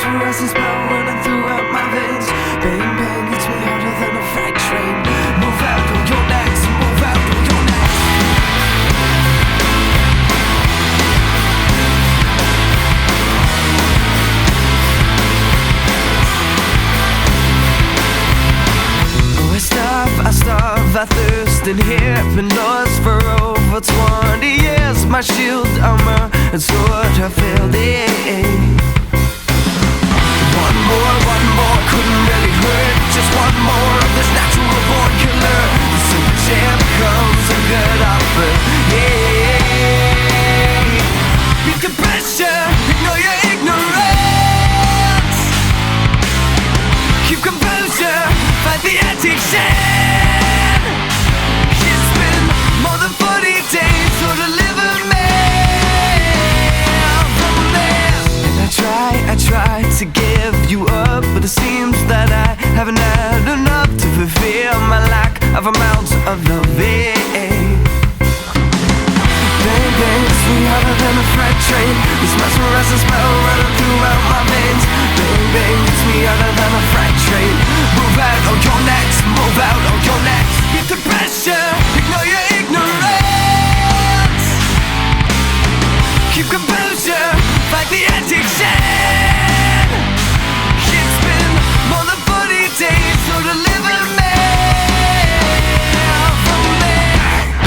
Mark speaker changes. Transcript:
Speaker 1: mesmerizing spell running throughout my veins. Bang, bang, hits me harder than a freight train. Move out or you're next, move out or you're next. I starve, I thirst in here. Been lost for over 20 years. My shield, armor, and sword have failed it. One more, couldn't really hurt. Just one more of this natural born killer. The super champ comes a good offer. Yeah. Beat the pressure, ignore your ignorance. Keep composure, fight the anti-shame. It's been more than 40 days, so deliver me from there. And I try to give you up, but it seems that I haven't had enough to fulfill my lack of amount of loving. Bang, bang, sweet harder than a freight train. This mesmerizing spell running throughout my veins. Bang, bang, it's me harder than a freight train. Move out or you're next, move out or you're next. Beat the pressure, ignore your